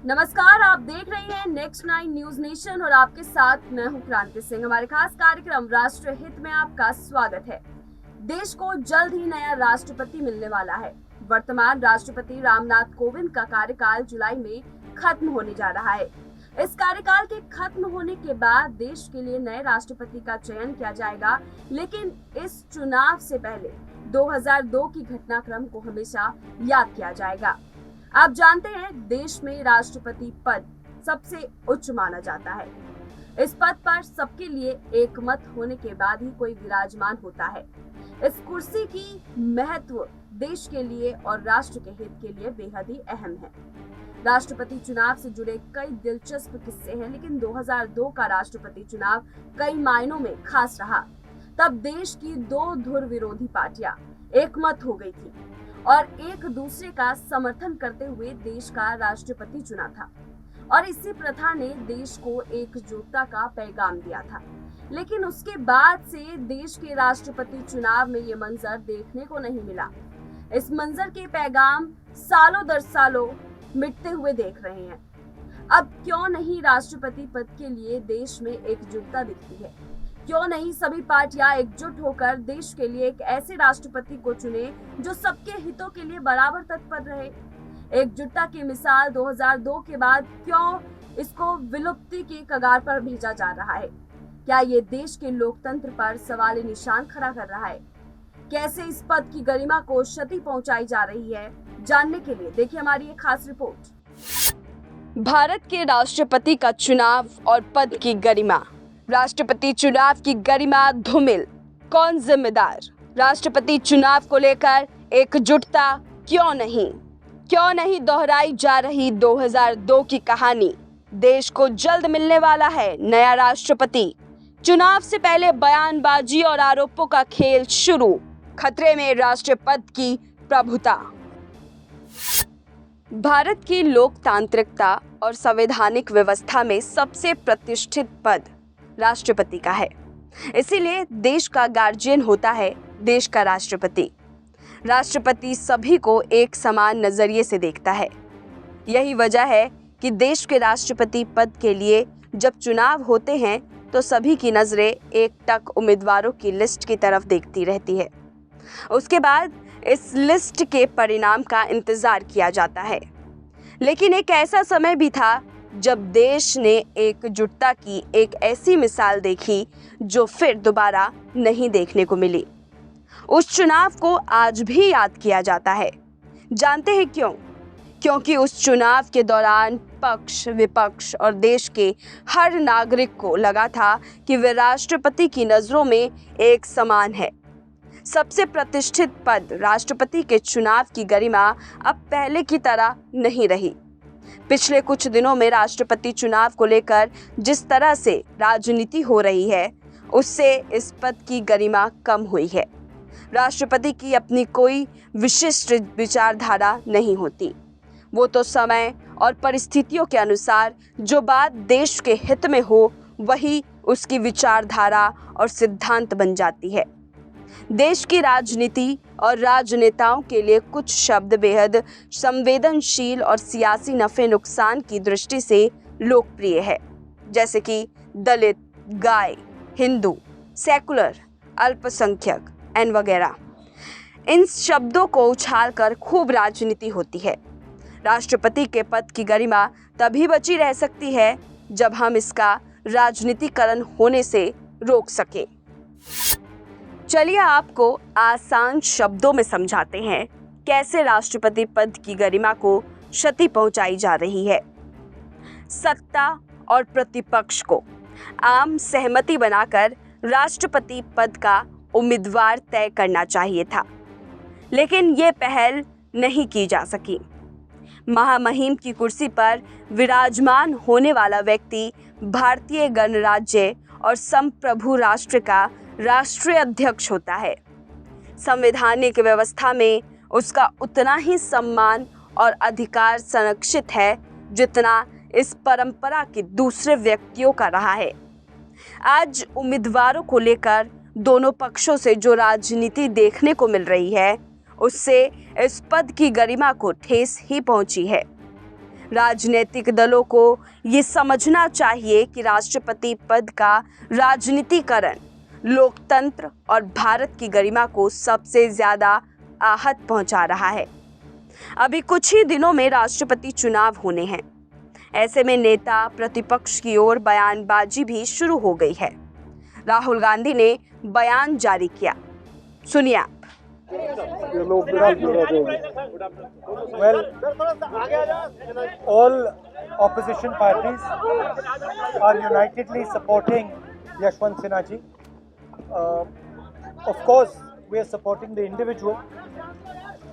नमस्कार, आप देख रहे हैं नेक्स्ट 9 न्यूज नेशन और आपके साथ मैं हूं क्रांति सिंह। हमारे खास कार्यक्रम राष्ट्र हित में आपका स्वागत है। देश को जल्द ही नया राष्ट्रपति मिलने वाला है। वर्तमान राष्ट्रपति रामनाथ कोविंद का कार्यकाल जुलाई में खत्म होने जा रहा है। इस कार्यकाल के खत्म होने के बाद देश के लिए नए राष्ट्रपति का चयन किया जाएगा, लेकिन इस चुनाव से पहले 2002 की घटनाक्रम को हमेशा याद किया जाएगा। आप जानते हैं, देश में राष्ट्रपति पद सबसे उच्च माना जाता है। इस पद पर सबके लिए एक मत होने के बाद ही कोई विराजमान होता है। इस कुर्सी की महत्व देश के लिए और राष्ट्र के हित के लिए बेहद ही अहम है। राष्ट्रपति चुनाव से जुड़े कई दिलचस्प किस्से हैं, लेकिन 2002 का राष्ट्रपति चुनाव कई मायनों में खास रहा। तब देश की दो धुर विरोधी पार्टियां एक मत हो गई थी और एक दूसरे का समर्थन करते हुए देश का राष्ट्रपति चुना था, और इसी प्रथा ने देश को एकजुटता का पैगाम दिया था। लेकिन उसके बाद से देश के राष्ट्रपति चुनाव में ये मंजर देखने को नहीं मिला। इस मंजर के पैगाम सालों दर सालों मिटते हुए देख रहे हैं। अब क्यों नहीं राष्ट्रपति पद के लिए देश में एकजुटता दिखती है? क्यों नहीं सभी पार्टियां एकजुट होकर देश के लिए एक ऐसे राष्ट्रपति को चुने जो सबके हितों के लिए बराबर तत्पर रहे? एकजुटता की मिसाल 2002 के बाद क्यों इसको विलुप्ति के कगार पर भेजा जा रहा है? क्या ये देश के लोकतंत्र पर सवाल निशान खड़ा कर रहा है? कैसे इस पद की गरिमा को क्षति पहुंचाई जा रही है? जानने के लिए देखिए हमारी एक खास रिपोर्ट। भारत के राष्ट्रपति का चुनाव और पद की गरिमा। राष्ट्रपति चुनाव की गरिमा धूमिल, कौन जिम्मेदार? राष्ट्रपति चुनाव को लेकर एकजुटता क्यों नहीं दोहराई जा रही 2002 की कहानी? देश को जल्द मिलने वाला है नया राष्ट्रपति। चुनाव से पहले बयानबाजी और आरोपों का खेल शुरू। खतरे में राष्ट्रपति की प्रभुता। भारत की लोकतांत्रिकता और संवैधानिक व्यवस्था में सबसे प्रतिष्ठित पद राष्ट्रपति का है। इसीलिए देश का गार्जियन होता है देश का राष्ट्रपति। राष्ट्रपति सभी को एक समान नजरिए से देखता है। यही वजह है कि देश के राष्ट्रपति पद के लिए जब चुनाव होते हैं तो सभी की नजरें एकटक उम्मीदवारों की लिस्ट की तरफ देखती रहती है। उसके बाद इस लिस्ट के परिणाम का इंतजार किया जाता है। लेकिन एक ऐसा समय भी था जब देश ने एकजुटता की एक ऐसी मिसाल देखी जो फिर दोबारा नहीं देखने को मिली। उस चुनाव को आज भी याद किया जाता है। जानते हैं क्यों? क्योंकि उस चुनाव के दौरान पक्ष विपक्ष और देश के हर नागरिक को लगा था कि वे राष्ट्रपति की नजरों में एक समान है। सबसे प्रतिष्ठित पद राष्ट्रपति के चुनाव की गरिमा अब पहले की तरह नहीं रही। पिछले कुछ दिनों में राष्ट्रपति चुनाव को लेकर जिस तरह से राजनीति हो रही है, उससे इस पद की गरिमा कम हुई है। राष्ट्रपति की अपनी कोई विशिष्ट विचारधारा नहीं होती। वो तो समय और परिस्थितियों के अनुसार जो बात देश के हित में हो, वही उसकी विचारधारा और सिद्धांत बन जाती है। देश की राजनीति और राजनेताओं के लिए कुछ शब्द बेहद संवेदनशील और सियासी नफे नुकसान की दृष्टि से लोकप्रिय है, जैसे कि दलित, गाय, हिंदू, सेकुलर, अल्पसंख्यक एन वगैरह। इन शब्दों को उछालकर खूब राजनीति होती है। राष्ट्रपति के पद की गरिमा तभी बची रह सकती है जब हम इसका राजनीतिकरण होने से रोक सकें। चलिए आपको आसान शब्दों में समझाते हैं कैसे राष्ट्रपति पद की गरिमा को क्षति पहुंचाई जा रही है। सत्ता और प्रतिपक्ष को आम सहमति बनाकर राष्ट्रपति पद का उम्मीदवार तय करना चाहिए था, लेकिन ये पहल नहीं की जा सकी। महामहिम की कुर्सी पर विराजमान होने वाला व्यक्ति भारतीय गणराज्य और संप्रभु राष्ट्र का राष्ट्रीय अध्यक्ष होता है। संवैधानिक व्यवस्था में उसका उतना ही सम्मान और अधिकार संरक्षित है जितना इस परंपरा के दूसरे व्यक्तियों का रहा है। आज उम्मीदवारों को लेकर दोनों पक्षों से जो राजनीति देखने को मिल रही है, उससे इस पद की गरिमा को ठेस ही पहुंची है। राजनीतिक दलों को ये समझना चाहिए कि राष्ट्रपति पद का राजनीतिकरण लोकतंत्र और भारत की गरिमा को सबसे ज्यादा आहत पहुंचा रहा है। अभी कुछ ही दिनों में राष्ट्रपति चुनाव होने हैं। ऐसे में नेता प्रतिपक्ष की ओर बयानबाजी भी शुरू हो गई है। राहुल गांधी ने बयान जारी किया, सुनिए आप। Well, all opposition parties are unitedly supporting Yashwant Sinha ji. Of course, we are supporting the individual,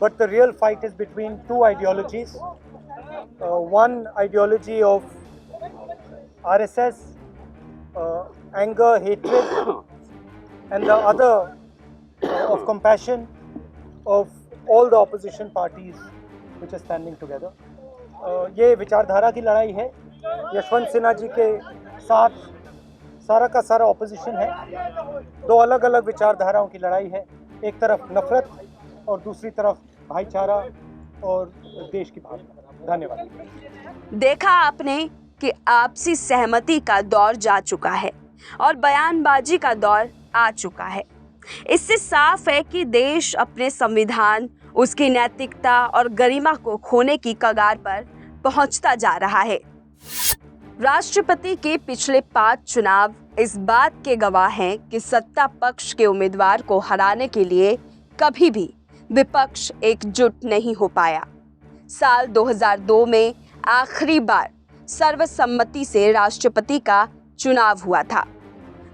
but the real fight is between two ideologies. One ideology of RSS, anger, hatred, and the other of compassion of all the opposition parties which are standing together. ये विचारधारा की लड़ाई है। यशवंत सिन्हा जी के साथ सारा का सारा ऑपोजिशन है। दो अलग अलग विचारधाराओं की लड़ाई है। एक तरफ नफरत और दूसरी तरफ भाईचारा और देश की भावना। धन्यवाद। देखा आपने कि आपसी सहमति का दौर जा चुका है और बयानबाजी का दौर आ चुका है। इससे साफ है कि देश अपने संविधान, उसकी नैतिकता और गरिमा को खोने की कगार पर पहुंचता जा रहा है। राष्ट्रपति के पिछले 5 चुनाव इस बात के गवाह हैं कि सत्ता पक्ष के उम्मीदवार को हराने के लिए कभी भी विपक्ष एकजुट नहीं हो पाया। साल 2002 में आखिरी बार सर्वसम्मति से राष्ट्रपति का चुनाव हुआ था।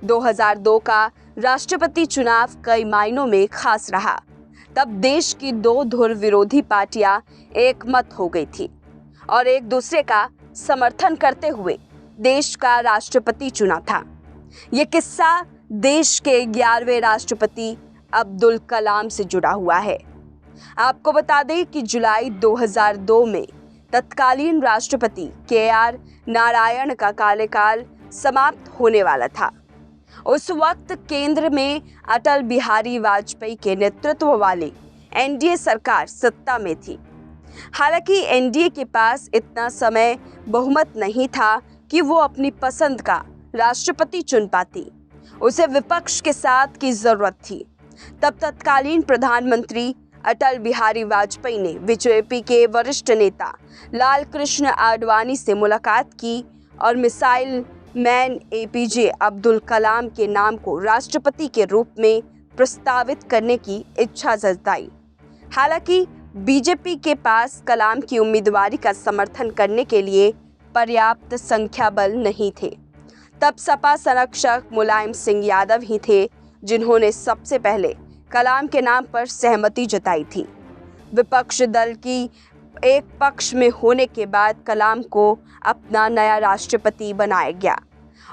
2002 का राष्ट्रपति चुनाव कई मायनों में खास रहा। तब देश की 2 धुर विरोधी पार्टियां एक मत हो गई थी और एक दूसरे का समर्थन करते हुए देश का राष्ट्रपति चुना था। ये किस्सा देश के 11वें राष्ट्रपति अब्दुल कलाम से जुड़ा हुआ है। आपको बता दें कि जुलाई 2002 में तत्कालीन राष्ट्रपति KR नारायण का कार्यकाल समाप्त होने वाला था। उस वक्त केंद्र में अटल बिहारी वाजपेयी के नेतृत्व वाली NDA सरकार सत्ता में थी। हालांकि NDA के पास इतना समय बहुमत नहीं था कि वो अपनी पसंद का राष्ट्रपति चुन पाती। उसे विपक्ष के साथ की जरूरत थी। तब तत्कालीन प्रधानमंत्री अटल बिहारी वाजपेयी ने बीजेपी के वरिष्ठ नेता लाल कृष्ण आडवाणी से मुलाकात की और missile man APJ Abdul Kalam के नाम को राष्ट्रपति के रूप में प्रस्तावित करने की इच्छा जताई। हालांकि बीजेपी के पास कलाम की उम्मीदवारी का समर्थन करने के लिए पर्याप्त संख्या बल नहीं थे। तब सपा संरक्षक मुलायम सिंह यादव ही थे जिन्होंने सबसे पहले कलाम के नाम पर सहमति जताई थी। विपक्ष दल की एक पक्ष में होने के बाद कलाम को अपना नया राष्ट्रपति बनाया गया।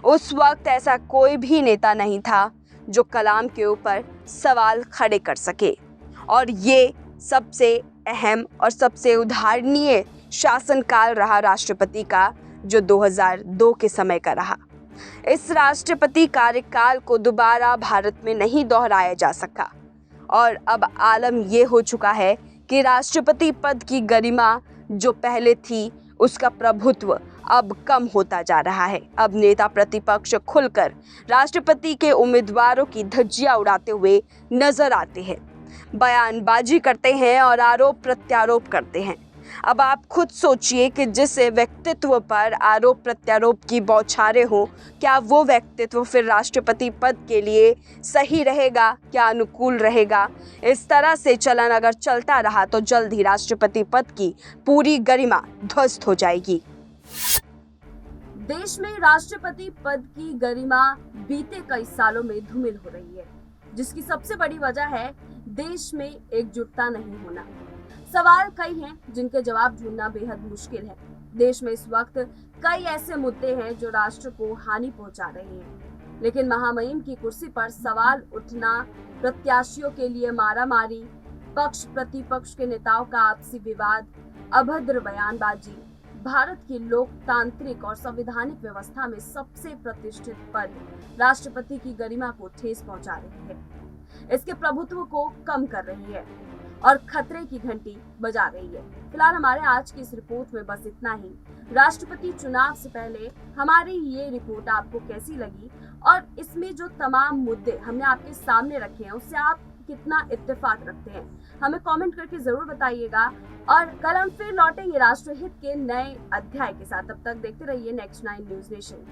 उस वक्त ऐसा कोई भी नेता नहीं था जो कलाम के ऊपर सवाल खड़े कर सके और ये सबसे अहम और सबसे उदाहरणीय शासनकाल रहा राष्ट्रपति का, जो 2002 के समय का रहा। इस राष्ट्रपति कार्यकाल को दोबारा भारत में नहीं दोहराया जा सका और अब आलम ये हो चुका है कि राष्ट्रपति पद की गरिमा जो पहले थी उसका प्रभुत्व अब कम होता जा रहा है। अब नेता प्रतिपक्ष खुलकर राष्ट्रपति के उम्मीदवारों की धज्जियां उड़ाते हुए नजर आते हैं, बयानबाजी करते हैं और आरोप प्रत्यारोप करते हैं। अब आप खुद सोचिए कि जिस व्यक्तित्व पर आरोप प्रत्यारोप की बौछारें हो, क्या वो व्यक्तित्व फिर राष्ट्रपति पद के लिए सही रहेगा, क्या अनुकूल रहेगा? इस तरह से चलन अगर चलता रहा तो जल्द ही राष्ट्रपति पद की पूरी गरिमा ध्वस्त हो जाएगी। देश में राष्ट्रपति पद की गरिमा बीते कई सालों में धूमिल हो रही है, जिसकी सबसे बड़ी वजह है देश में एकजुटता नहीं होना। सवाल कई हैं जिनके जवाब ढूंढना बेहद मुश्किल है। देश में इस वक्त कई ऐसे मुद्दे हैं जो राष्ट्र को हानि पहुंचा रहे हैं, लेकिन महामहिम की कुर्सी पर सवाल उठना, प्रत्याशियों के लिए मारामारी, पक्ष प्रतिपक्ष के नेताओं का आपसी विवाद, अभद्र बयानबाजी भारत की लोकतांत्रिक और संवैधानिक व्यवस्था में सबसे प्रतिष्ठित पद राष्ट्रपति की गरिमा को ठेस पहुंचा रही है, इसके प्रभुत्व को कम कर रही है और खतरे की घंटी बजा रही है। फिलहाल हमारे आज की इस रिपोर्ट में बस इतना ही। राष्ट्रपति चुनाव से पहले हमारी ये रिपोर्ट आपको कैसी लगी और इसमें जो तमाम मुद्दे हमने आपके सामने रखे हैं उससे आप कितना इत्तेफाक रखते हैं, हमें कमेंट करके जरूर बताइएगा। और कल हम फिर लौटेंगे राष्ट्रहित के नए अध्याय के साथ। तब तक देखते रहिए नेक्स्ट 9 न्यूज नेशन।